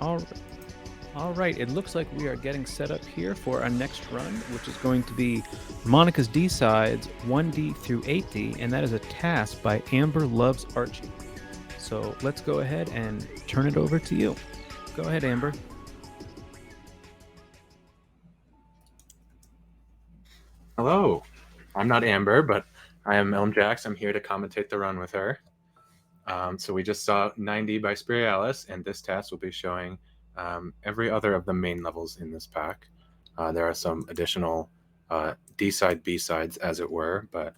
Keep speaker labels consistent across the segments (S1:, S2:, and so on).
S1: All right, it looks like we are getting set up here for our next run, which is going to be Monika's D-sides 1D through 8D, and that is a task by Amber Loves Archie. So let's go ahead and turn it over to you. Go ahead, Amber.
S2: Hello, I'm not Amber, but I am Lmjacks. I'm here to commentate the run with her. So we just saw 90 by Spirialis, and this task will be showing every other of the main levels in this pack. There are some additional D-side, B-sides, as it were, but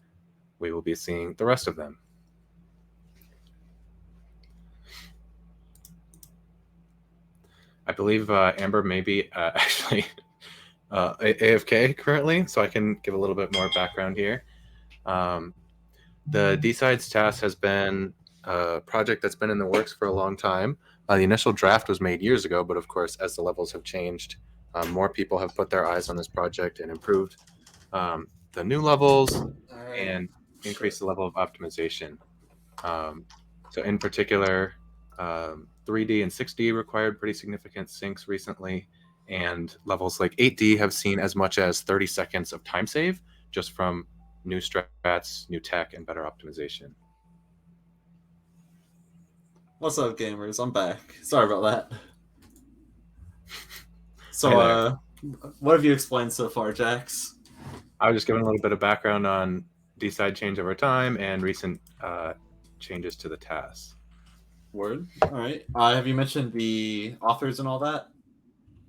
S2: we will be seeing the rest of them. I believe Amber may be actually AFK currently, so I can give a little bit more background here. The D-sides task has been a project that's been in the works for a long time. The initial draft was made years ago, but of course, as the levels have changed, more people have put their eyes on this project and improved the new levels and increased the level of optimization. So in particular, 3D and 6D required pretty significant syncs recently, and levels like 8D have seen as much as 30 seconds of time save just from new strats, new tech, and better optimization.
S3: What's up, gamers? I'm back. Sorry about that. So, what have you explained so far, Jax?
S2: I was just giving a little bit of background on D-side change over time and recent changes to the TAS.
S3: Word. All right. Have you mentioned the authors and all that?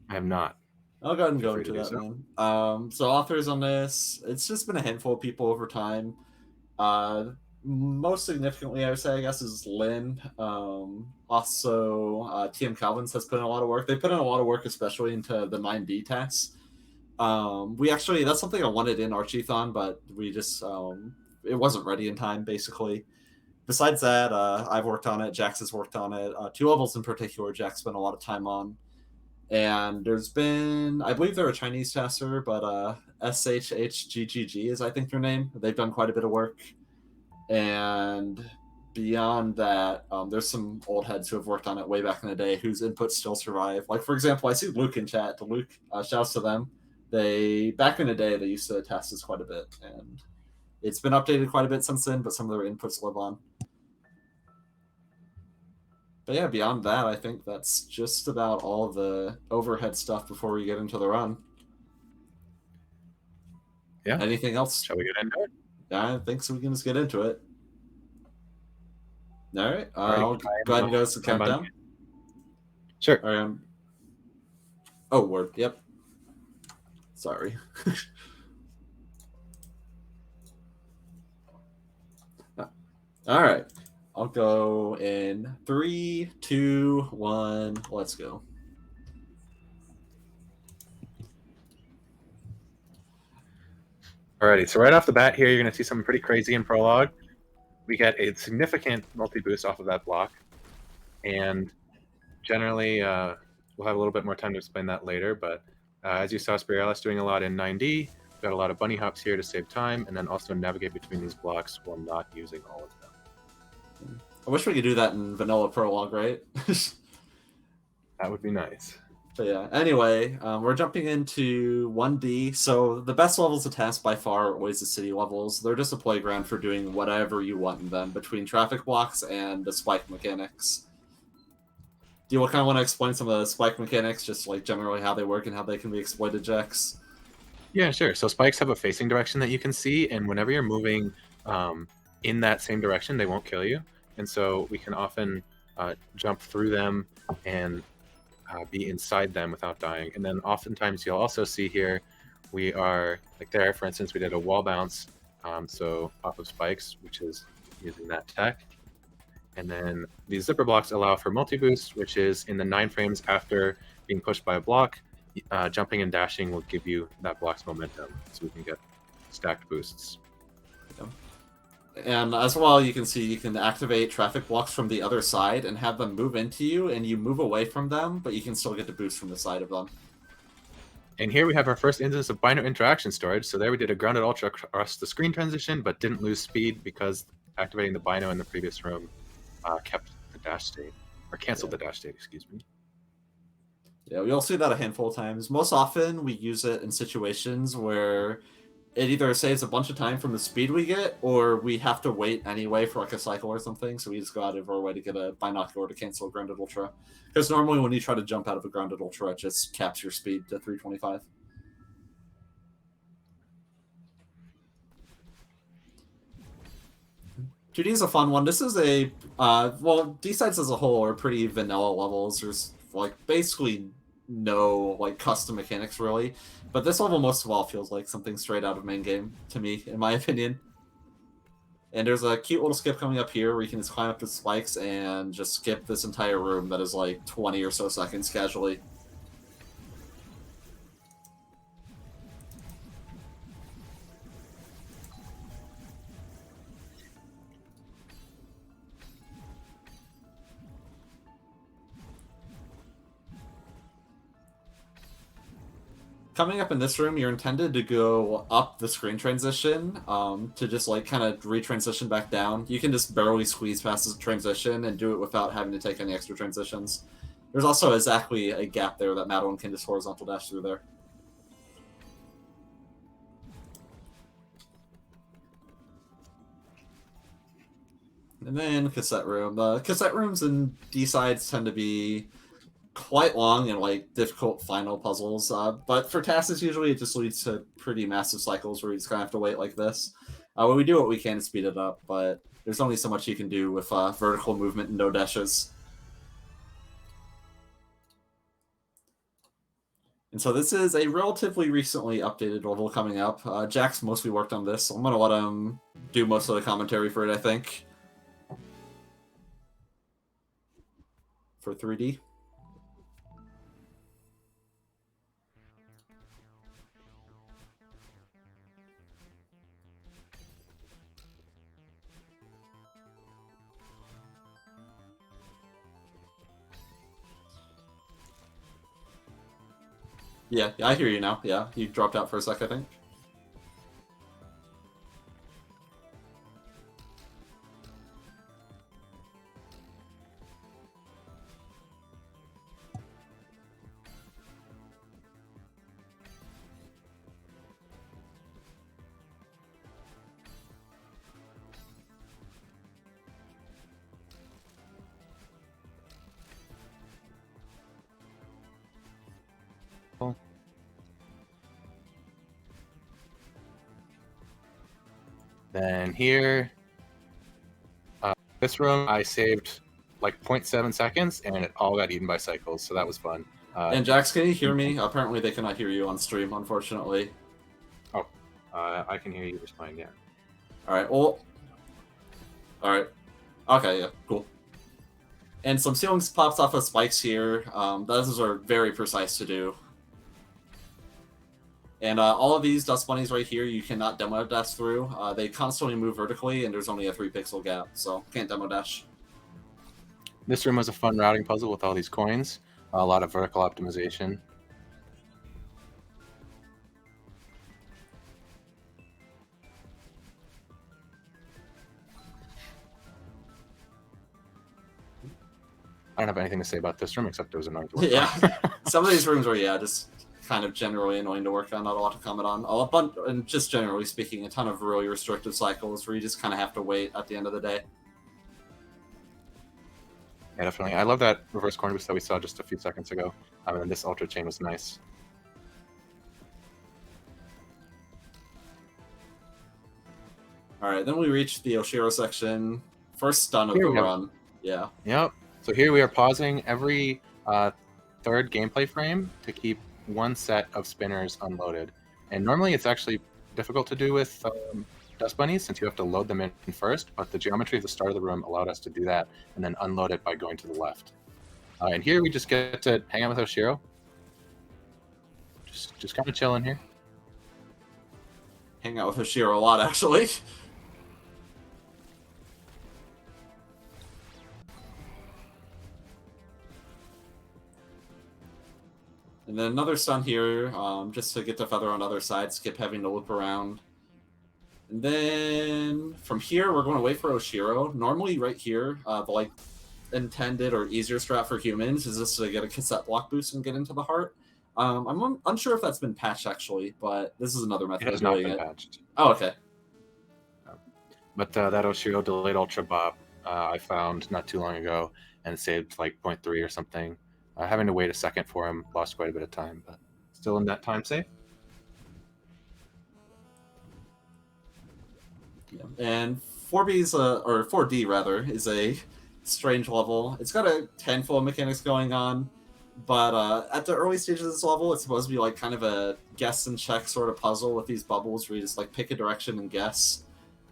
S2: I have not.
S3: I'll go ahead and go into that then. So authors on this, it's just been a handful of people over time. Most significantly, I would say, I guess, is Lynn. Also, TM Calvin's has put in a lot of work. They put in a lot of work, especially into the 9D tasks. That's something I wanted in Archiethon, but we just, it wasn't ready in time, basically. Besides that, I've worked on it. Jax has worked on it. 2 levels in particular, Jax spent a lot of time on. And there's been, I believe they're a Chinese tester, but SHHGGG is, I think, their name. They've done quite a bit of work. And beyond that, there's some old heads who have worked on it way back in the day whose inputs still survive. Like, for example, I see Luke in chat. Luke, shouts to them. Back in the day, they used to test this quite a bit. And it's been updated quite a bit since then, but some of their inputs live on. But yeah, beyond that, I think that's just about all of the overhead stuff before we get into the run.
S2: Yeah.
S3: Anything else?
S2: Shall we get into it?
S3: Yeah, I think so. We can just get into it. All right. I'll go ahead and go to the countdown.
S2: Sure.
S3: Oh, word. Yep. Sorry. All right. I'll go in 3, 2, 1. Let's go.
S2: Alrighty, so right off the bat here, you're going to see something pretty crazy in Prologue. We get a significant multi-boost off of that block, and generally, we'll have a little bit more time to explain that later, but as you saw Spirialis doing a lot in 9D, we've got a lot of bunny hops here to save time, and then also navigate between these blocks while not using all of them.
S3: I wish we could do that in vanilla Prologue, right?
S2: That would be nice.
S3: But yeah, anyway, we're jumping into 1D. So the best levels of tasks by far are always the city levels. They're just a playground for doing whatever you want in them between traffic blocks and the spike mechanics. Do you kind of want to explain some of the spike mechanics, just like generally how they work and how they can be exploited, Jax?
S2: Yeah, sure. So spikes have a facing direction that you can see, and whenever you're moving in that same direction, they won't kill you. And so we can often jump through them and be inside them without dying. And then oftentimes you'll also see here, we are, like there, for instance, we did a wall bounce, so off of spikes, which is using that tech. And then these zipper blocks allow for multi-boost, which is in the 9 frames after being pushed by a block, jumping and dashing will give you that block's momentum, so we can get stacked boosts.
S3: And as well, you can see you can activate traffic blocks from the other side and have them move into you, and you move away from them, but you can still get the boost from the side of them.
S2: And here we have our first instance of binary interaction storage. So there we did a grounded ultra across the screen transition, but didn't lose speed because activating the bino in the previous room kept the dash state, or canceled the dash state, excuse me.
S3: Yeah, you'll see that a handful of times. Most often, we use it in situations where it either saves a bunch of time from the speed we get, or we have to wait anyway for like a cycle or something, so we just go out of our way to get a binocular to cancel a grounded ultra. Because normally when you try to jump out of a grounded ultra, it just caps your speed to 325. GD is a fun one. This is a, well, D-sides as a whole are pretty vanilla levels. There's like basically no like custom mechanics really, but this level most of all feels like something straight out of main game to me, in my opinion. And there's a cute little skip coming up here where you can just climb up the spikes and just skip this entire room that is like 20 or so seconds casually. Coming up in this room, you're intended to go up the screen transition to just like kind of retransition back down. You can just barely squeeze past the transition and do it without having to take any extra transitions. There's also exactly a gap there that Madeline can just horizontal dash through there. And then cassette room. The cassette rooms and D-sides tend to be quite long and like difficult final puzzles, but for TASs usually it just leads to pretty massive cycles where you just kind of have to wait like this. When we do what we can to speed it up, but there's only so much you can do with vertical movement and no dashes. And so this is a relatively recently updated level coming up. Jack's mostly worked on this, so I'm going to let him do most of the commentary for it, I think. For 3D. Yeah, I hear you now. Yeah, you dropped out for a sec, I think.
S2: Then here, this room, I saved like 0.7 seconds, and it all got eaten by cycles, so that was fun.
S3: And Jax, can you hear me? Apparently they cannot hear you on stream, unfortunately.
S2: Oh, I can hear you just fine, yeah.
S3: Alright, well... Alright. Okay, yeah, cool. And some ceilings pops off of spikes here. Those are very precise to do. And all of these dust bunnies right here, you cannot demo dash through. They constantly move vertically, and there's only a 3-pixel gap, so can't demo dash.
S2: This room was a fun routing puzzle with all these coins. A lot of vertical optimization. I don't have anything to say about this room except it was annoying to work
S3: Yeah, some of these rooms are, yeah, just kind of generally annoying to work on, not a lot to comment on. And just generally speaking, a ton of really restrictive cycles where you just kind of have to wait at the end of the day.
S2: Yeah, definitely. I love that reverse corner boost that we saw just a few seconds ago. And this ultra chain was nice.
S3: Alright, then we reach the Oshiro section. First stun of the run. Yeah.
S2: Yep. So here we are pausing every third gameplay frame to keep one set of spinners unloaded. And normally it's actually difficult to do with dust bunnies since you have to load them in first, but the geometry of the start of the room allowed us to do that and then unload it by going to the left. And here we just get to hang out with Oshiro. Just kind of chilling here.
S3: Hang out with Oshiro a lot, actually. And then another stun here, just to get the feather on other side, skip having to loop around. And then from here, we're going to wait for Oshiro. Normally right here, the intended or easier strat for humans is just to get a cassette block boost and get into the heart. I'm unsure if that's been patched actually, but this is another method
S2: It has
S3: of
S2: not
S3: doing
S2: been
S3: it.
S2: patched.
S3: Oh, okay.
S2: But that Oshiro delayed Ultra Bob I found not too long ago and saved like 0.3 or something. Having to wait a second for him lost quite a bit of time, but still in that time safe.
S3: Yeah. And 4B's or 4D rather is a strange level. It's got a handful of mechanics going on, but at the early stages of this level, it's supposed to be like kind of a guess and check sort of puzzle with these bubbles where you just like pick a direction and guess.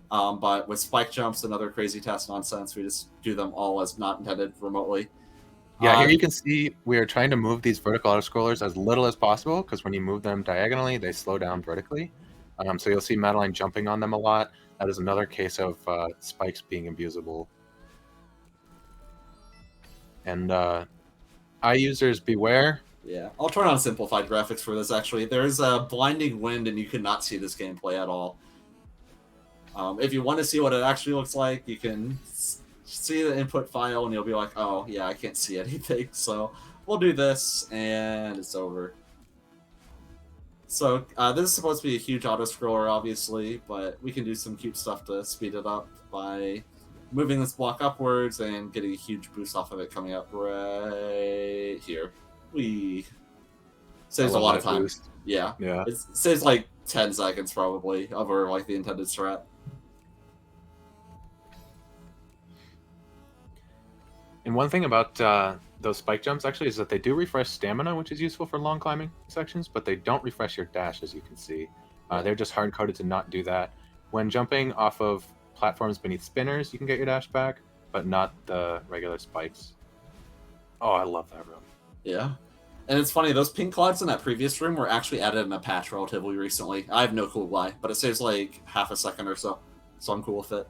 S3: But with spike jumps and other crazy task nonsense, we just do them all as not intended remotely.
S2: Yeah, here you can see we are trying to move these vertical auto-scrollers as little as possible, because when you move them diagonally, they slow down vertically. So you'll see Madeline jumping on them a lot. That is another case of spikes being abusable. And eye users, beware.
S3: Yeah, I'll turn on simplified graphics for this, actually. There's a blinding wind, and you cannot see this gameplay at all. If you want to see what it actually looks like, you can see the input file, and you'll be like, oh, yeah, I can't see anything. So we'll do this, and it's over. So this is supposed to be a huge auto-scroller, obviously, but we can do some cute stuff to speed it up by moving this block upwards and getting a huge boost off of it coming up right here. We saves a lot of time.
S2: Boost.
S3: Yeah.
S2: Yeah.
S3: It saves like 10 seconds probably over like the intended strat.
S2: And one thing about those spike jumps actually is that they do refresh stamina, which is useful for long climbing sections, but they don't refresh your dash, as you can see. They're just hard-coded to not do that. When jumping off of platforms beneath spinners, you can get your dash back, but not the regular spikes. Oh, I love that room.
S3: Yeah. And it's funny, those pink clouds in that previous room were actually added in a patch relatively recently. I have no clue why, but it saves like half a second or so. So I'm cool with it.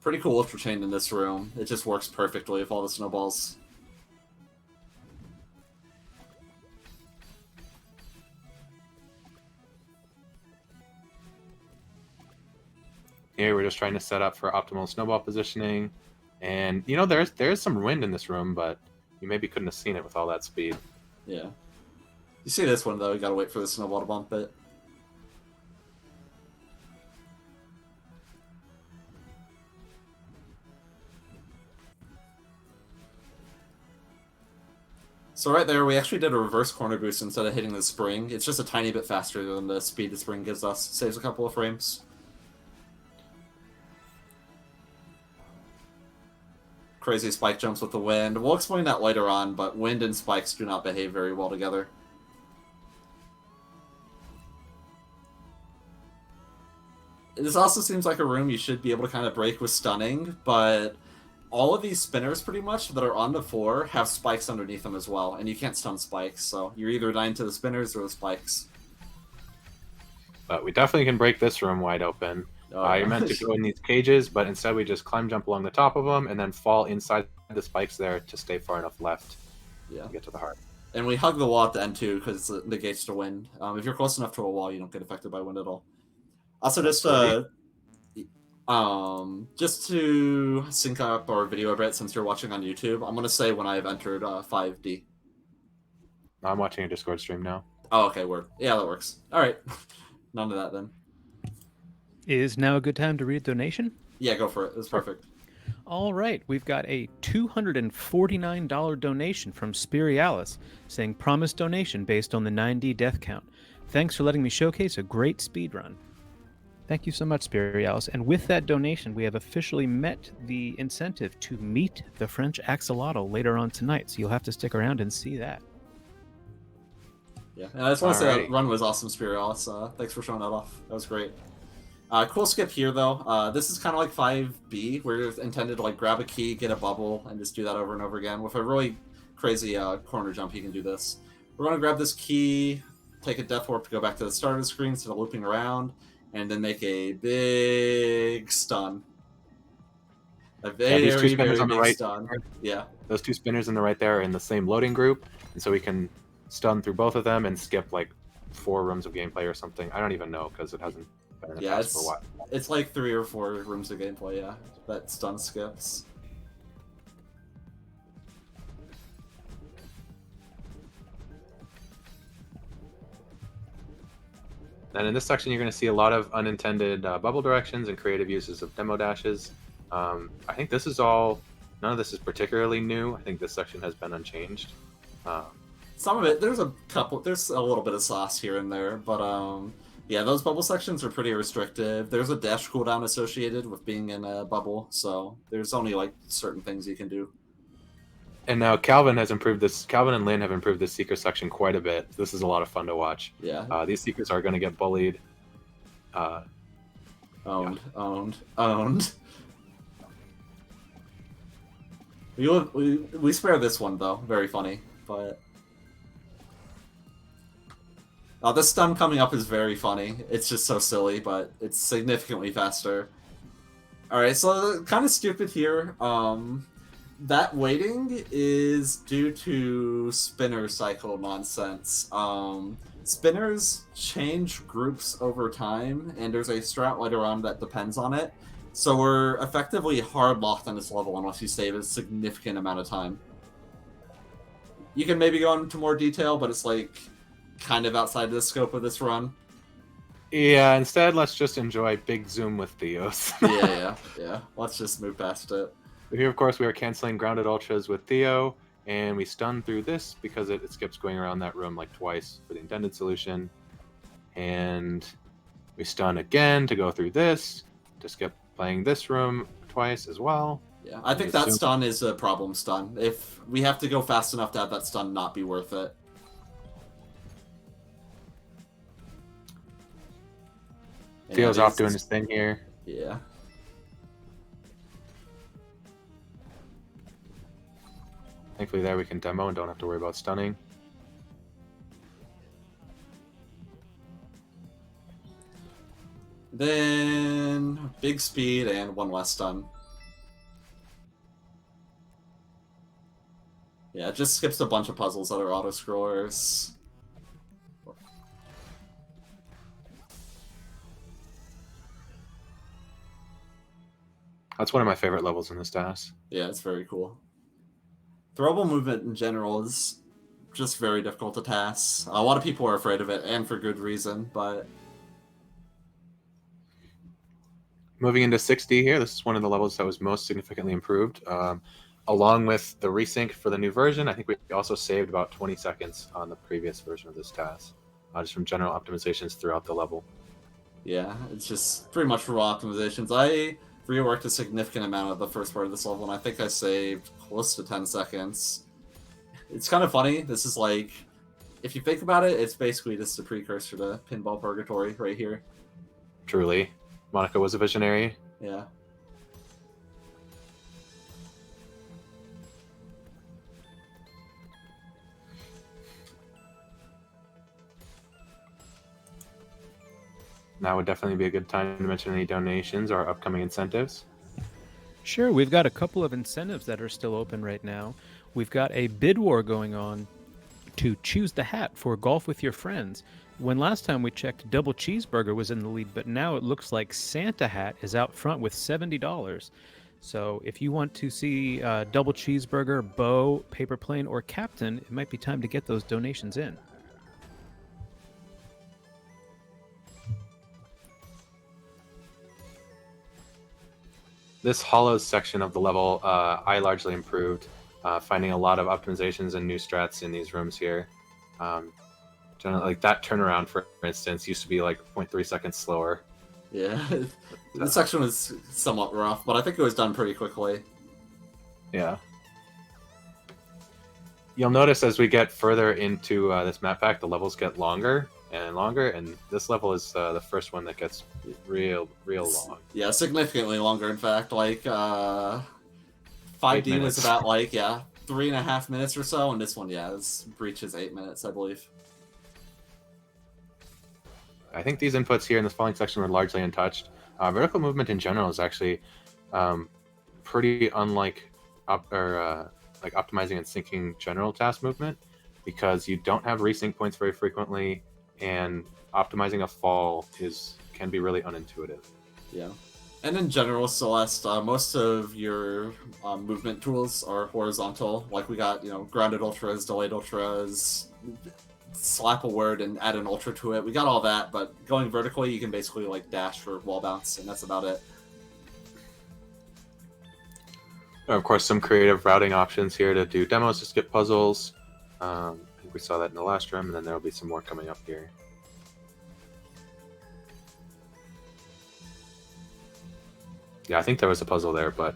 S3: Pretty cool ultra chain in this room. It just works perfectly with all the snowballs.
S2: Here we're just trying to set up for optimal snowball positioning. And, you know, there's some wind in this room, but you maybe couldn't have seen it with all that speed.
S3: Yeah. You see this one, though, you gotta wait for the snowball to bump it. So right there, we actually did a reverse corner boost instead of hitting the spring. It's just a tiny bit faster than the speed the spring gives us. Saves a couple of frames. Crazy spike jumps with the wind. We'll explain that later on, but wind and spikes do not behave very well together. This also seems like a room you should be able to kind of break with stunning, but all of these spinners pretty much that are on the floor have spikes underneath them as well, and you can't stun spikes, so you're either dying to the spinners or the spikes.
S2: But we definitely can break this room wide open. You're meant to go in these cages, but instead we just climb jump along the top of them and then fall inside the spikes there to stay far enough left to get to the heart. And
S3: we hug the wall at the end too because it negates the wind. If you're close enough to a wall, you don't get affected by wind at all. Also, just to sync up our video a bit since you're watching on YouTube, I'm going to say when I've entered 5D.
S2: I'm watching a Discord stream now.
S3: Oh, okay, word. Yeah, that works. All right. None of that then.
S1: Is now a good time to read a donation?
S3: Yeah, go for it. It's perfect.
S1: All right, we've got a $249 donation from Spirialis saying promise donation based on the 9D death count. Thanks for letting me showcase a great speedrun. Thank you so much, Spirialis. And with that donation, we have officially met the incentive to meet the French axolotl later on tonight, so you'll have to stick around and see that.
S3: Yeah, and I just want to say that run was awesome, Spirialis. Thanks for showing that off. That was great. Cool skip here, though. This is kind of like 5B, where you're intended to like grab a key, get a bubble, and just do that over and over again. With a really crazy corner jump, you can do this. We're going to grab this key, take a death warp to go back to the start of the screen instead of looping around, and then make a big stun. A very,
S2: these two spinners on the right
S3: stun. Yeah.
S2: Those two spinners on the right there are in the same loading group, and so we can stun through both of them and skip like 4 rooms of gameplay or something. I don't even know because it hasn't been in the past for a while.
S3: It's like 3 or 4 rooms of gameplay, yeah, that stun skips.
S2: And in this section, you're going to see a lot of unintended bubble directions and creative uses of demo dashes. I think this is all, none of this is particularly new. I think this section has been unchanged.
S3: Some of it, there's a little bit of sauce here and there, but yeah, those bubble sections are pretty restrictive. There's a dash cooldown associated with being in a bubble, so there's only like certain things you can do.
S2: And now Calvin has improved this. Calvin and Lynn have improved this secret section quite a bit. This is a lot of fun to watch.
S3: Yeah.
S2: These secrets are going to get bullied.
S3: Owned. We spare this one though. Very funny, but this stun coming up is very funny. It's just so silly, but it's significantly faster. All right, so kind of stupid here. That waiting is due to spinner cycle nonsense. Spinners change groups over time, and there's a strat later on that depends on it. So we're effectively hard locked on this level unless you save a significant amount of time. You can maybe go into more detail, but it's like kind of outside the scope of this run.
S2: Yeah, instead let's just enjoy Big Zoom with Theos.
S3: Yeah. Let's just move past it.
S2: Here, of course, we are canceling Grounded Ultras with Theo, and we stun through this because it skips going around that room like twice for the intended solution. And we stun again to go through this, to skip playing this room twice as well.
S3: Yeah, I think that stun is a problem stun. If we have to go fast enough to have that stun not be worth it.
S2: Theo's off doing his thing here.
S3: Yeah.
S2: Thankfully there we can demo and don't have to worry about stunning.
S3: Then big speed and one less stun. Yeah, it just skips a bunch of puzzles that are auto-scrollers.
S2: That's one of my favorite levels in this TAS.
S3: Yeah, it's very cool. Throwable movement in general is just very difficult to TAS. A lot of people are afraid of it, and for good reason, but...
S2: Moving into 6D here, this is one of the levels that was most significantly improved. Along with the resync for the new version, I think we also saved about 20 seconds on the previous version of this TAS, just from general optimizations throughout the level.
S3: Yeah, it's just pretty much raw optimizations. I reworked a significant amount of the first part of this level, and I think I saved close to 10 seconds. It's kind of funny. This is like, if you think about it, it's basically just a precursor to Pinball Purgatory right here.
S2: Truly. Monika was a visionary.
S3: Yeah.
S2: Now would definitely be a good time to mention any donations or upcoming incentives.
S1: Sure, we've got a couple of incentives that are still open right now. We've got a bid war going on to choose the hat for Golf with Your Friends. When last time we checked, Double Cheeseburger was in the lead, but now it looks like Santa Hat is out front with $70. So if you want to see Double Cheeseburger, Bo, Paper Plane, or Captain, it might be time to get those donations in.
S2: This Hollows section of the level, I largely improved, finding a lot of optimizations and new strats in these rooms here. Generally, like that turnaround, for instance, used to be like 0.3 seconds slower.
S3: Yeah, this section was somewhat rough, but I think it was done pretty quickly.
S2: Yeah. You'll notice as we get further into this map pack, the levels get longer and longer, and this level is the first one that gets real long.
S3: Yeah, significantly longer, in fact. Like, 5D was about, like, 3.5 minutes or so, and this one, reaches 8 minutes, I believe.
S2: I think these inputs here in this falling section were largely untouched. Vertical movement in general is actually pretty unlike like optimizing and syncing general task movement, because you don't have resync points very frequently, and optimizing a fall can be really unintuitive.
S3: Yeah. And in general, Celeste, most of your movement tools are horizontal. Like we got, grounded ultras, delayed ultras, slap a word and add an ultra to it. We got all that, but going vertically, you can basically like dash for wall bounce, and that's about it.
S2: Of course, some creative routing options here to do demos to skip puzzles. I think we saw that in the last room, and then there will be some more coming up here. Yeah, I think there was a puzzle there, but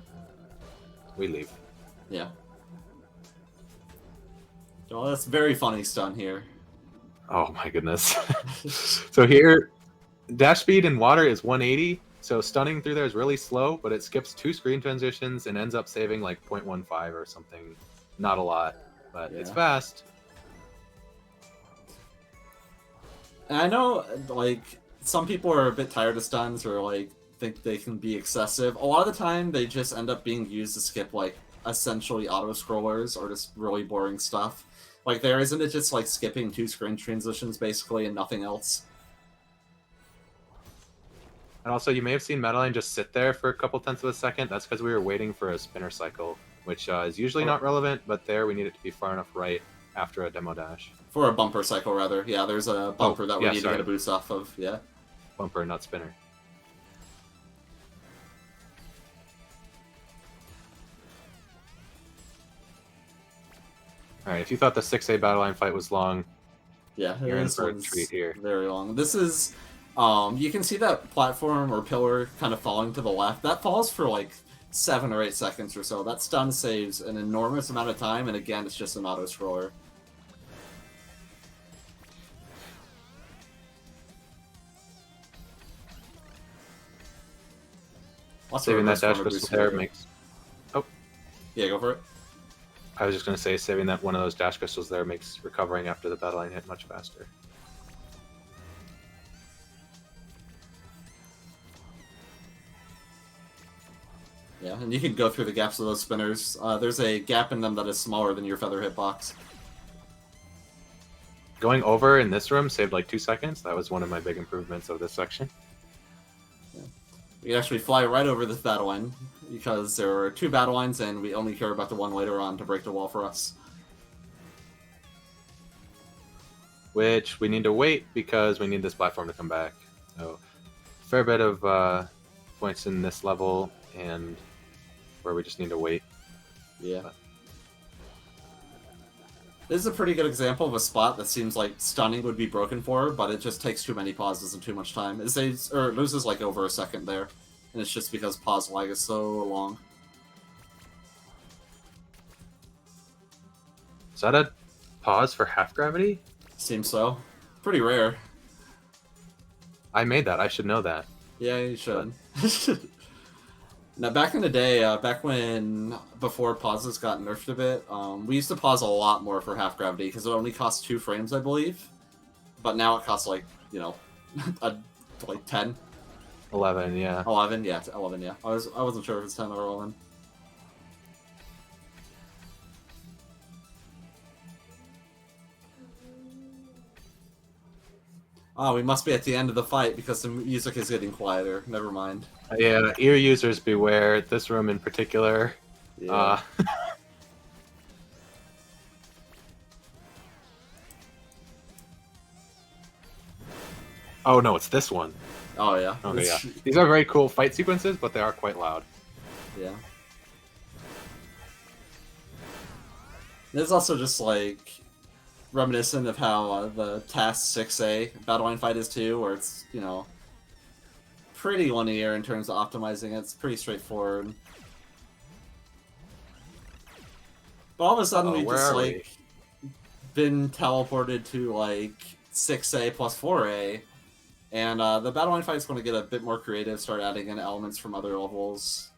S2: we leave.
S3: Yeah. Well, that's very funny stun here.
S2: Oh my goodness. So here, dash speed in water is 180. So stunning through there is really slow, but it skips 2 screen transitions and ends up saving like 0.15 or something. Not a lot, but it's fast.
S3: And I know, like, some people are a bit tired of stuns or, like, think they can be excessive. A lot of the time, they just end up being used to skip, like, essentially auto-scrollers or just really boring stuff. Like, there isn't it just, like, skipping 2 screen transitions, basically, and nothing else?
S2: And also, you may have seen Madeline just sit there for a couple tenths of a second. That's because we were waiting for a spinner cycle, which is usually not relevant, but there we need it to be far enough right after a demo dash.
S3: For a bumper cycle, rather. Yeah, there's a bumper that we need to get a boost off of, yeah.
S2: Bumper, not spinner. Alright, if you thought the 6A battle line fight was long,
S3: yeah,
S2: you're in for a treat here.
S3: Very long. This is, you can see that platform or pillar kind of falling to the left. That falls for like 7 or 8 seconds or so. That stun saves an enormous amount of time, and again, it's just an auto-scroller.
S2: Saving that dash crystal there makes... Oh.
S3: Yeah, go for it.
S2: I was just going to say, saving that one of those dash crystals there makes recovering after the battle line hit much faster.
S3: Yeah, and you can go through the gaps of those spinners. There's a gap in them that is smaller than your feather hitbox.
S2: Going over in this room saved like 2 seconds. That was one of my big improvements of this section.
S3: Yeah. We can actually fly right over this battle line, because there are 2 battle lines, and we only care about the one later on to break the wall for us.
S2: Which we need to wait, because we need this platform to come back. So, fair bit of points in this level, and where we just need to wait.
S3: Yeah. This is a pretty good example of a spot that seems like stunning would be broken for, but it just takes too many pauses and too much time. It loses like over a second there, and it's just because pause lag is so long.
S2: Is that a pause for half gravity?
S3: Seems so. Pretty rare.
S2: I made that. I should know that.
S3: Yeah, you should. Now, back in the day, before pauses got nerfed a bit, we used to pause a lot more for half gravity because it only cost 2 frames, I believe. But now it costs like, like 10.
S2: 11, yeah.
S3: 11, yeah, 11, yeah. I wasn't sure if it's 10 or 11. Oh, we must be at the end of the fight because the music is getting quieter. Never mind.
S2: Yeah, ear users beware. This room in particular.
S3: Yeah.
S2: Oh no, it's this one.
S3: Oh yeah.
S2: Okay, yeah. These are very cool fight sequences, but they are quite loud.
S3: Yeah. There's also just like reminiscent of how the TAS 6A battle line fight is too, where it's, pretty linear in terms of optimizing it. It's pretty straightforward. But all of a sudden we just been teleported to like 6A plus 4A, and the battle line fight is going to get a bit more creative, start adding in elements from other levels.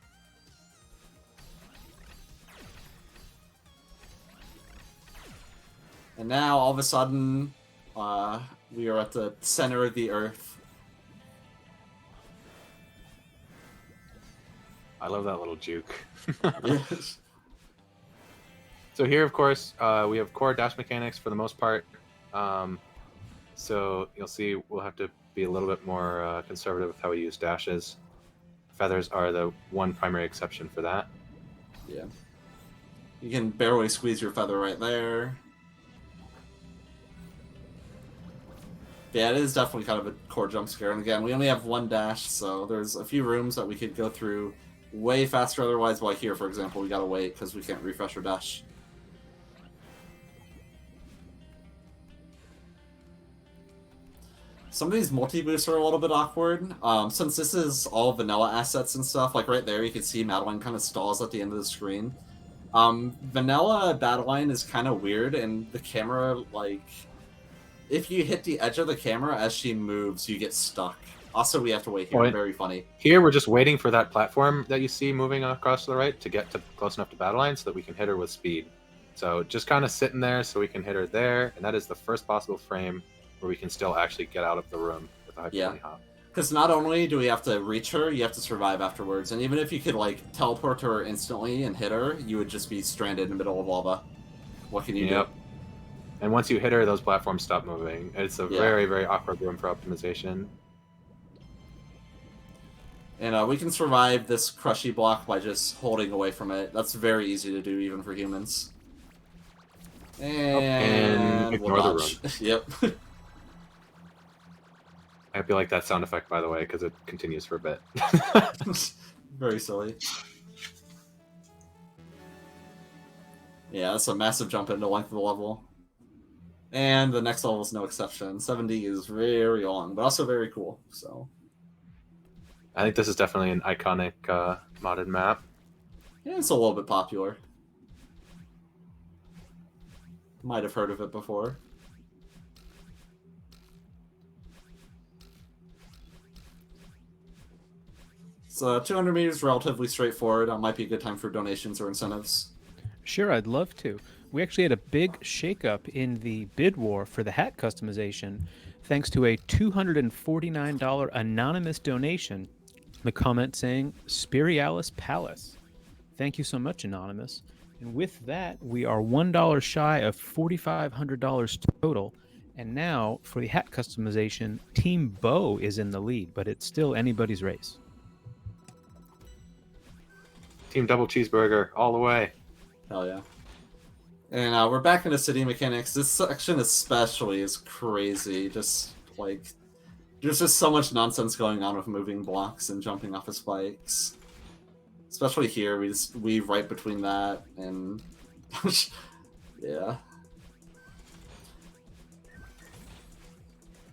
S3: And now, all of a sudden, we are at the center of the Earth.
S2: I love that little juke.
S3: Yes.
S2: So here, of course, we have core dash mechanics for the most part. So you'll see we'll have to be a little bit more conservative with how we use dashes. feathers are the one primary exception for that.
S3: Yeah. You can barely squeeze your feather right there. Yeah, it is definitely kind of a core jump scare. And again, we only have one dash, so there's a few rooms that we could go through way faster otherwise. While here, for example, we gotta wait because we can't refresh our dash. Some of these multi-boosts are a little bit awkward. Since this is all vanilla assets and stuff, like right there, you can see Madeline kind of stalls at the end of the screen. Vanilla Battleline is kind of weird, and the camera, like, if you hit the edge of the camera as she moves, you get stuck. Also, we have to wait here. Very funny.
S2: Here, we're just waiting for that platform that you see moving across to the right to get to close enough to Battleline so that we can hit her with speed. So just kind of sitting there so we can hit her there, and that is the first possible frame where we can still actually get out of the room with a high hop.
S3: Because not only do we have to reach her, you have to survive afterwards. And even if you could, like, teleport to her instantly and hit her, you would just be stranded in the middle of lava. What can you do?
S2: And once you hit her, those platforms stop moving. It's a very, very awkward room for optimization.
S3: And we can survive this crushy block by just holding away from it. That's very easy to do, even for humans. And
S2: ignore the room.
S3: Yep.
S2: I hope you like that sound effect, by the way, because it continues for a bit.
S3: Very silly. Yeah, that's a massive jump into length of the level. And the next level is no exception. 7D is very long, but also very cool. So,
S2: I think this is definitely an iconic modded map.
S3: Yeah, it's a little bit popular. Might have heard of it before. So 200 meters, relatively straightforward. Might be a good time for donations or incentives.
S1: Sure, I'd love to. We actually had a big shakeup in the bid war for the hat customization, thanks to a $249 anonymous donation. The comment saying, Spirialis Palace. Thank you so much, Anonymous. And with that, we are $1 shy of $4,500 total. And now, for the hat customization, Team Bo is in the lead, but it's still anybody's race.
S2: Team Double Cheeseburger, all the way.
S3: Hell yeah. And we're back into city mechanics. This section especially is crazy. Just, like, there's just so much nonsense going on with moving blocks and jumping off of spikes. Especially here, we just weave right between that and... yeah.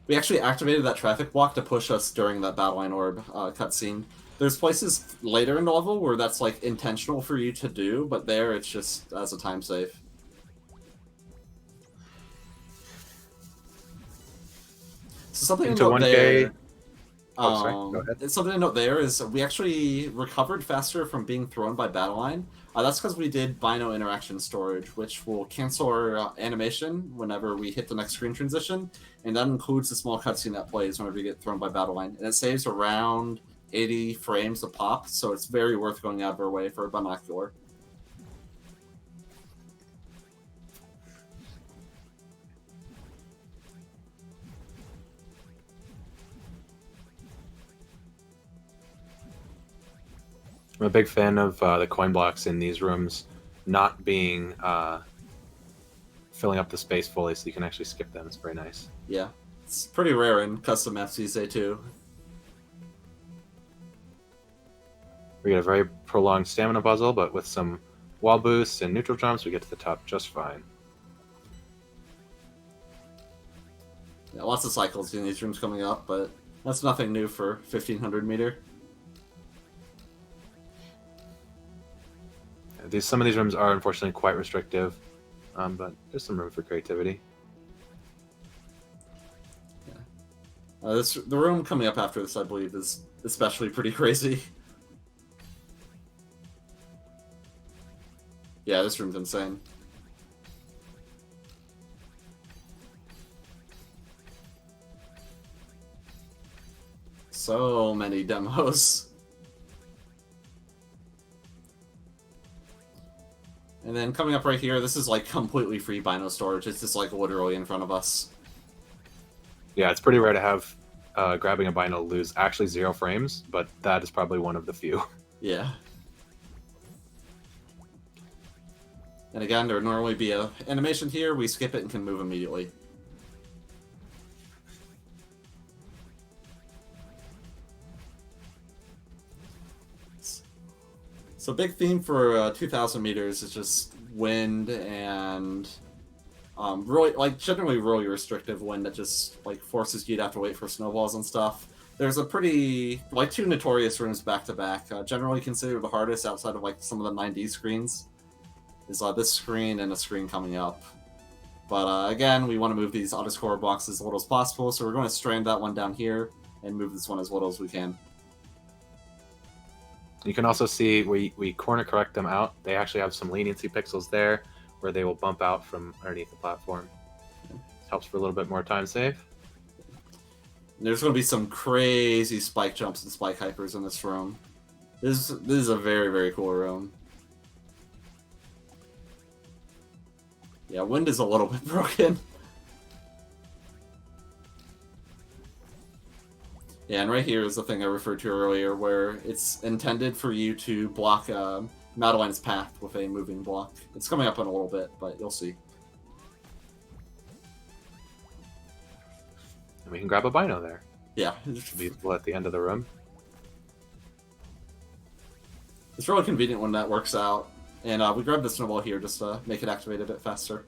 S3: We actually activated that traffic block to push us during that Battleline Orb cutscene. There's places later in the level where that's, like, intentional for you to do, but there it's just as a time save. So something to note there...
S2: sorry. Go ahead.
S3: Something to note there is we actually recovered faster from being thrown by Battleline. That's because we did Bino interaction storage, which will cancel our animation whenever we hit the next screen transition, and that includes the small cutscene that plays whenever you get thrown by Battleline. And it saves around 80 frames a pop, so it's very worth going out of our way for a binocular.
S2: I'm a big fan of the coin blocks in these rooms not being filling up the space fully, so you can actually skip them. It's very nice.
S3: Yeah, it's pretty rare in custom maps these days too.
S2: We get a very prolonged stamina puzzle, but with some wall boosts and neutral jumps, we get to the top just fine.
S3: Yeah, lots of cycles in these rooms coming up, but that's nothing new for 1500 meter.
S2: Some of these rooms are unfortunately quite restrictive, but there's some room for creativity.
S3: Yeah. The room coming up after this, I believe, is especially pretty crazy. Yeah, this room's insane. So many demos. And then coming up right here, this is like completely free Bino storage. It's just like literally in front of us.
S2: Yeah, it's pretty rare to have grabbing a bino lose actually 0 frames, but that is probably one of the few.
S3: Yeah. And again, there would normally be a animation here. We skip it and can move immediately. So big theme for 2,000 meters is just wind and really, like, generally really restrictive wind that just like forces you to have to wait for snowballs and stuff. There's a pretty, like, 2 notorious rooms back to back. Generally considered the hardest outside of like some of the 9D screens is this screen and a screen coming up. But again, we want to move these auto-score blocks as little as possible, so we're going to strand that one down here and move this one as little as we can.
S2: You can also see we corner correct them out. They actually have some leniency pixels there where they will bump out from underneath the platform. This helps for a little bit more time save.
S3: There's going to be some crazy spike jumps and spike hypers in this room. This is a very, very cool room. Yeah, wind is a little bit broken. Yeah, and right here is the thing I referred to earlier, where it's intended for you to block Madeline's path with a moving block. It's coming up in a little bit, but you'll see.
S2: And we can grab a bino there.
S3: Yeah.
S2: Should be at the end of the room.
S3: It's really convenient when that works out. And we grabbed the snowball here just to make it activate a bit faster.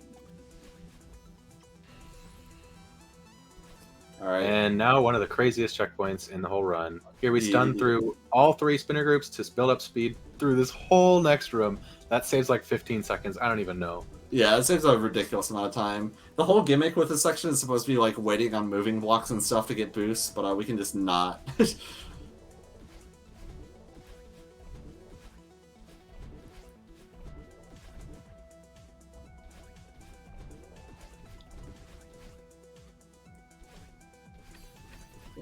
S3: Alright.
S2: And now one of the craziest checkpoints in the whole run. Here we stun through all 3 spinner groups to build up speed through this whole next room. That saves like 15 seconds. I don't even know.
S3: Yeah, it saves a ridiculous amount of time. The whole gimmick with this section is supposed to be like waiting on moving blocks and stuff to get boosts, but we can just not.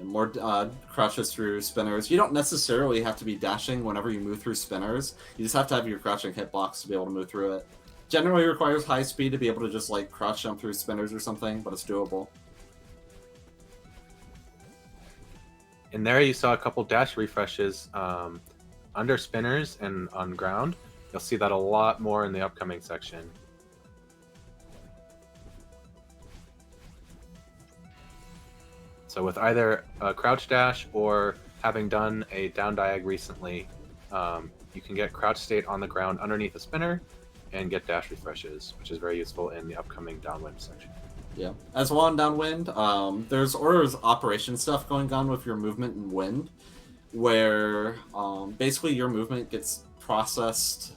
S3: More crouches through spinners. You don't necessarily have to be dashing whenever you move through spinners. You just have to have your crouching hitbox to be able to move through it. Generally requires high speed to be able to just like crouch jump through spinners or something, but it's doable.
S2: And there you saw a couple dash refreshes under spinners and on ground. You'll see that a lot more in the upcoming section. So with either a crouch dash or having done a down diag recently, you can get crouch state on the ground underneath a spinner and get dash refreshes, which is very useful in the upcoming downwind section.
S3: Yeah. As well on downwind, there's orders operation stuff going on with your movement and wind, where basically your movement gets processed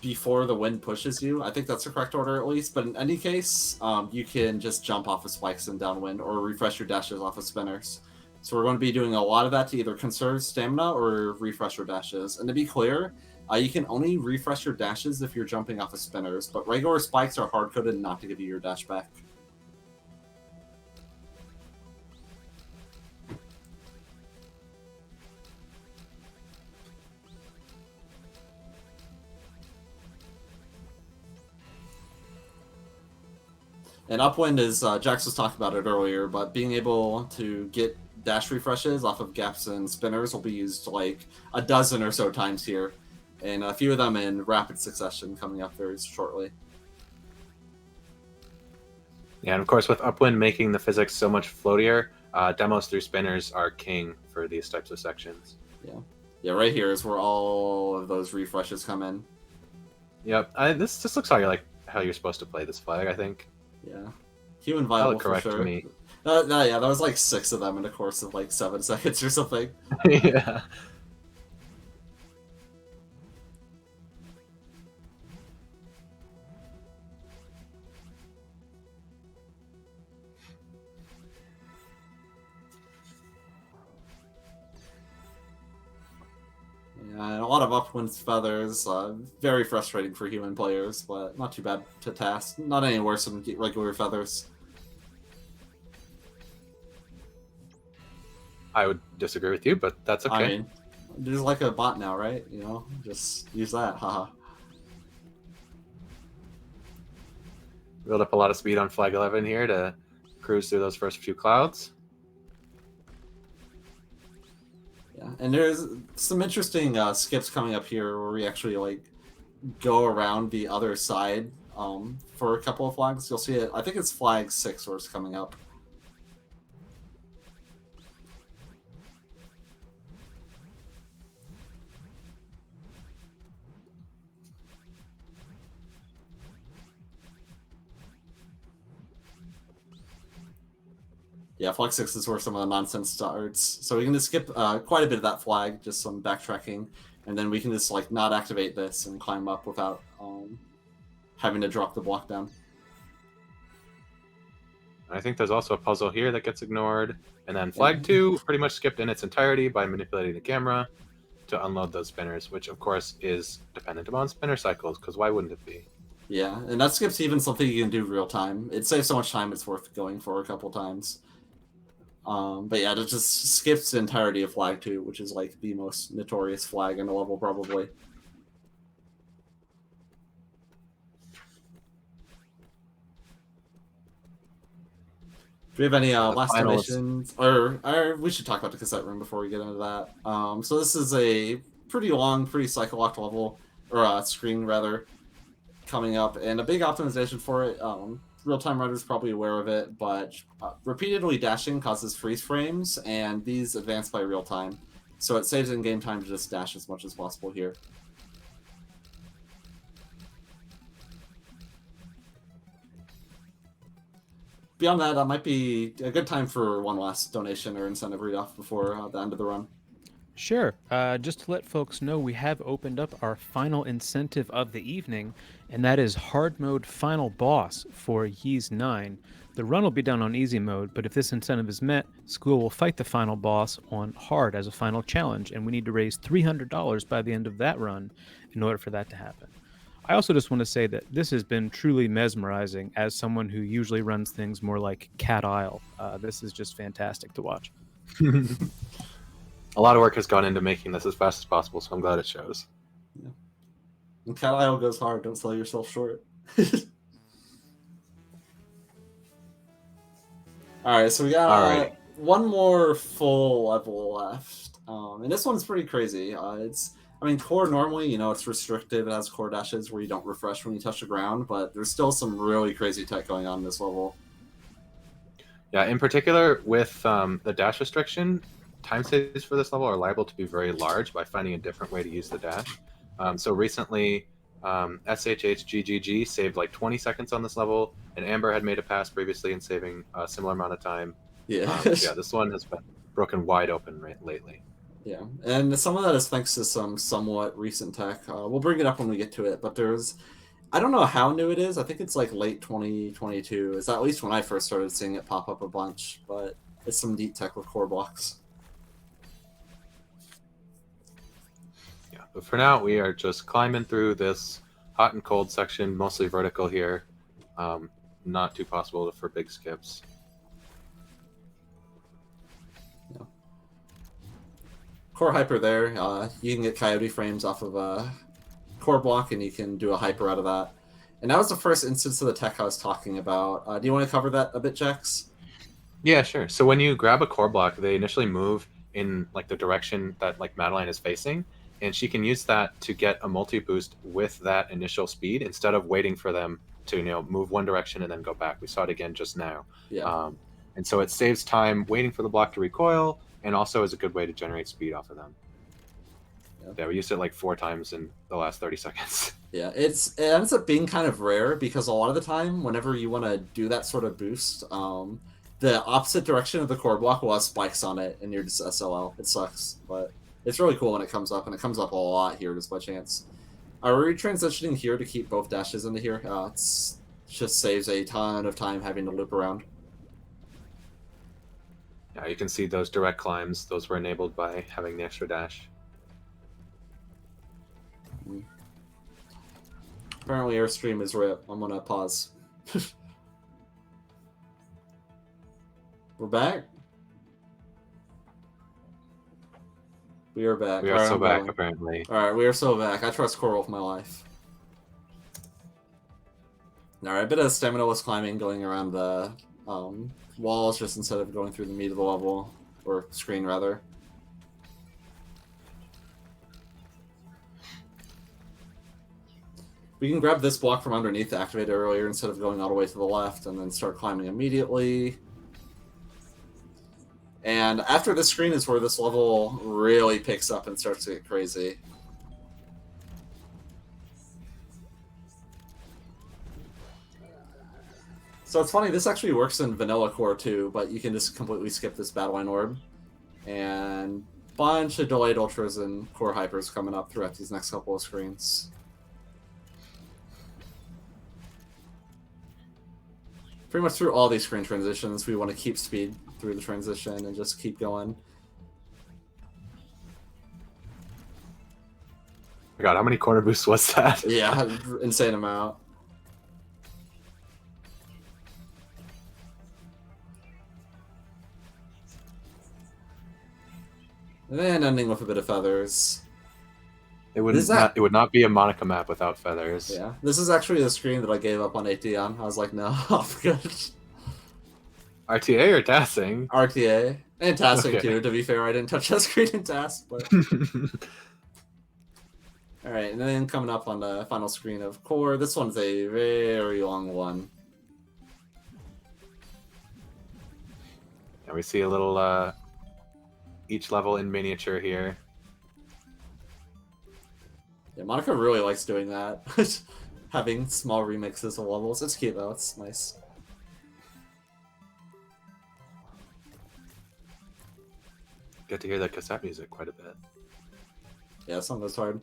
S3: before the wind pushes you. I think that's the correct order at least, but in any case, you can just jump off of spikes in downwind or refresh your dashes off of spinners. So we're going to be doing a lot of that to either conserve stamina or refresh your dashes. And to be clear, you can only refresh your dashes if you're jumping off of spinners, but regular spikes are hard-coded not to give you your dash back. And Upwind is, Jax was talking about it earlier, but being able to get dash refreshes off of gaps and spinners will be used like a dozen or so times here, and a few of them in rapid succession coming up very shortly.
S2: Yeah, and of course with Upwind making the physics so much floatier, demos through spinners are king for these types of sections.
S3: Yeah, right here is where all of those refreshes come in.
S2: Yep, this just looks like how you're supposed to play this flag, I think.
S3: Yeah. Human viable for
S2: correct
S3: sure.
S2: me.
S3: Yeah, that was like 6 of them in the course of like 7 seconds or something.
S2: Yeah.
S3: Yeah, and a lot of Upwind's feathers, very frustrating for human players, but not too bad to TAS. Not any worse than regular feathers.
S2: I would disagree with you, but that's okay.
S3: I mean, there's like a bot now, right? You know, just use that, haha.
S2: Build up a lot of speed on flag 11 here to cruise through those first few clouds.
S3: Yeah, and there's some interesting skips coming up here where we actually like go around the other side for a couple of flags. You'll see it. I think it's flag 6 where it's coming up. Yeah, flag 6 is where some of the nonsense starts. So we can just skip quite a bit of that flag, just some backtracking, and then we can just like not activate this and climb up without having to drop the block down.
S2: I think there's also a puzzle here that gets ignored. And then flag 2 pretty much skipped in its entirety by manipulating the camera to unload those spinners, which of course is dependent upon spinner cycles, because why wouldn't it be?
S3: Yeah, and that skips even something you can do real time. It saves so much time it's worth going for a couple times. But yeah, it just skips the entirety of flag 2, which is like the most notorious flag in the level probably. Do we have any last donations? Or we should talk about the cassette room before we get into that. So this is a pretty long, pretty cycle-locked level, or screen rather, coming up, and a big optimization for it. Real-time runners probably aware of it, but repeatedly dashing causes freeze frames, and these advance by real time. So it saves in-game time to just dash as much as possible here. Beyond that, that might be a good time for one last donation or incentive read-off before the end of the run.
S1: Sure. Just to let folks know, we have opened up our final incentive of the evening, and that is hard mode final boss for Ys 9. The run will be done on easy mode, but if this incentive is met, school will fight the final boss on hard as a final challenge, and we need to raise $300 by the end of that run in order for that to happen. I also just want to say that this has been truly mesmerizing as someone who usually runs things more like Cat Isle. This is just fantastic to watch.
S2: A lot of work has gone into making this as fast as possible, so I'm glad it shows.
S3: Yeah. And Cat Isle goes hard. Don't sell yourself short. All right, so we got one more full level left, and this one's pretty crazy. Core normally, it's restrictive. It has core dashes where you don't refresh when you touch the ground, but there's still some really crazy tech going on in this level.
S2: Yeah, in particular with the dash restriction, time saves for this level are liable to be very large by finding a different way to use the dash. So recently, SHHGGG saved like 20 seconds on this level, and Amber had made a pass previously and saving a similar amount of time.
S3: Yeah.
S2: Yeah, this one has been broken wide open lately.
S3: Yeah, and some of that is thanks to some somewhat recent tech. We'll bring it up when we get to it, but I don't know how new it is. I think it's like late 2022. It's at least when I first started seeing it pop up a bunch, but it's some neat tech with core blocks.
S2: Yeah, but for now, we are just climbing through this hot and cold section, mostly vertical here. Not too possible for big skips.
S3: Core hyper there. You can get coyote frames off of a core block, and you can do a hyper out of that. And that was the first instance of the tech I was talking about. Do you want to cover that a bit, Jax?
S2: Yeah, sure. So when you grab a core block, they initially move in like the direction that like Madeline is facing, and she can use that to get a multi-boost with that initial speed instead of waiting for them to move one direction and then go back. We saw it again just now.
S3: Yeah.
S2: And so it saves time waiting for the block to recoil, and also is a good way to generate speed off of them. Yeah, we used it like 4 times in the last 30 seconds.
S3: Yeah, it ends up being kind of rare because a lot of the time, whenever you want to do that sort of boost, the opposite direction of the core block will have spikes on it, and you're just SLL. It sucks, but it's really cool when it comes up, and it comes up a lot here just by chance. Are we transitioning here to keep both dashes into here? It just saves a ton of time having to loop around.
S2: Yeah, you can see those direct climbs. Those were enabled by having the extra dash.
S3: Apparently our stream is rip. I'm gonna pause. We're back? We are back.
S2: We are so back, apparently.
S3: Alright, we are so back. I trust Coral with my life. Alright, a bit of stamina-less climbing going around the walls just instead of going through the meat of the level, or screen rather. We can grab this block from underneath to activate it earlier instead of going all the way to the left and then start climbing immediately. And after this screen is where this level really picks up and starts to get crazy. So it's funny, this actually works in vanilla core too, but you can just completely skip this battle line orb. And bunch of delayed ultras and core hypers coming up throughout these next couple of screens. Pretty much through all these screen transitions, we want to keep speed through the transition and just keep going.
S2: My God, how many corner boosts was that?
S3: Yeah, insane amount. And then ending with a bit of feathers.
S2: It would not be a Monika map without feathers.
S3: Yeah, this is actually the screen that I gave up on 8D on. I was like, no, I'm good.
S2: RTA or tassing?
S3: RTA. And tassing
S2: Okay.
S3: too, to be fair. I didn't touch that screen in task, but... Alright, and then coming up on the final screen of core. This one's a very long one.
S2: And we see a little each level in miniature here.
S3: Yeah, Monika really likes doing that. Having small remixes of levels. It's cute though, it's nice.
S2: Get to hear the cassette music quite a bit.
S3: Yeah, this song goes hard.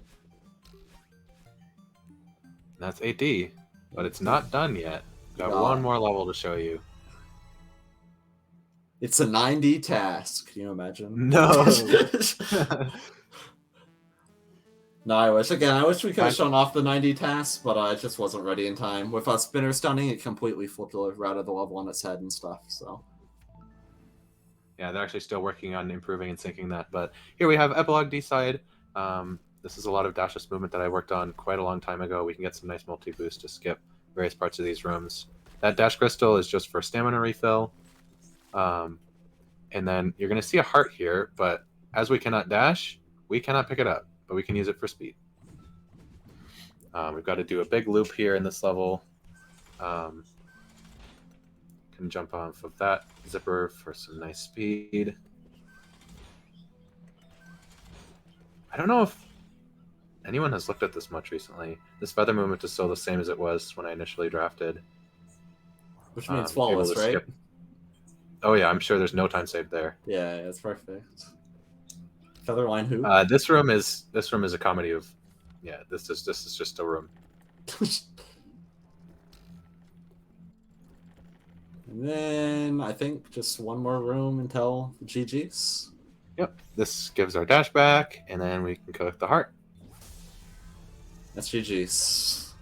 S2: And that's 8D, but it's not done yet. Got
S3: No.
S2: one more level to show you.
S3: It's a 9D task. Can you imagine?
S2: No.
S3: No, I wish we could have shown off the 9D task, but it just wasn't ready in time. With us spinner stunning, it completely flipped the route of the level on its head and stuff, so.
S2: Yeah, they're actually still working on improving and syncing that. But here we have Epilogue D-side. This is a lot of dashless movement that I worked on quite a long time ago. We can get some nice multi-boost to skip various parts of these rooms. That dash crystal is just for stamina refill. And then you're going to see a heart here, but as we cannot dash, we cannot pick it up, but we can use it for speed. We've got to do a big loop here in this level. Can jump off of that zipper for some nice speed. I don't know if anyone has looked at this much recently. This feather movement is still the same as it was when I initially drafted.
S3: Which means
S2: able
S3: flawless,
S2: to
S3: right?
S2: skip. Oh yeah, I'm sure there's no time saved there.
S3: Yeah, it's perfect. Featherline who?
S2: This room is a comedy of, yeah. This is just a room.
S3: And then I think just one more room until GG's.
S2: Yep. This gives our dash back, and then we can collect the heart.
S3: That's GG's.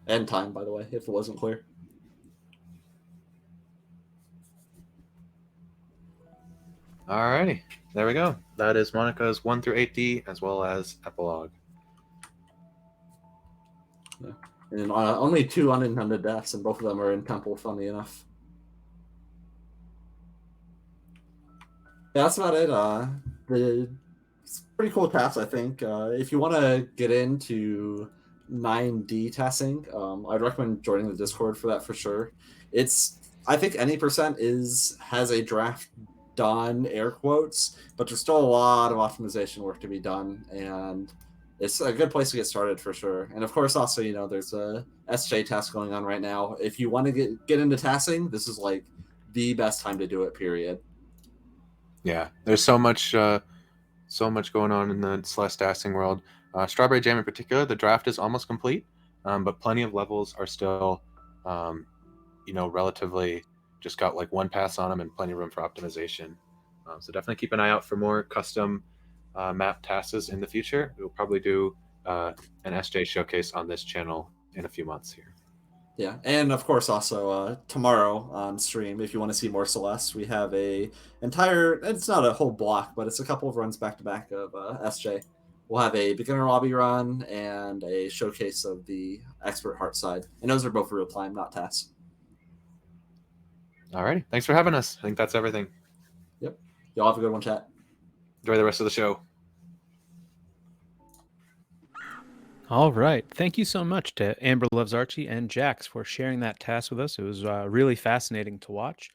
S3: And time, by the way, if it wasn't clear.
S2: Alrighty, there we go. That is Monika's 1 through 8D as well as Epilogue.
S3: And only 2 unintended deaths, and both of them are in Temple, funny enough. Yeah, that's about it. It's pretty cool task, I think. If you want to get into 9D tasking, I'd recommend joining the Discord for that for sure. I think any percent has a draft done, air quotes, but there's still a lot of optimization work to be done, and it's a good place to get started for sure. And of course, also, there's a SJ task going on right now. If you want to get into tasking, this is like the best time to do it, period.
S2: Yeah, there's so much going on in the Celeste tasking world. Strawberry Jam in particular, the draft is almost complete, but plenty of levels are still, relatively just got like one pass on them and plenty of room for optimization. So definitely keep an eye out for more custom map tasks in the future. We'll probably do an SJ showcase on this channel in a few months here.
S3: Yeah, and of course also tomorrow on stream, if you want to see more Celeste, we have it's not a whole block, but it's a couple of runs back-to-back of SJ. We'll have a beginner lobby run and a showcase of the expert heart side. And those are both real time, not tasks.
S2: Alrighty, thanks for having us. I think that's everything.
S3: Yep. Y'all have a good one, chat.
S2: Enjoy the rest of the show.
S1: All right. Thank you so much to Amber Loves Archie and Jax for sharing that task with us. It was really fascinating to watch.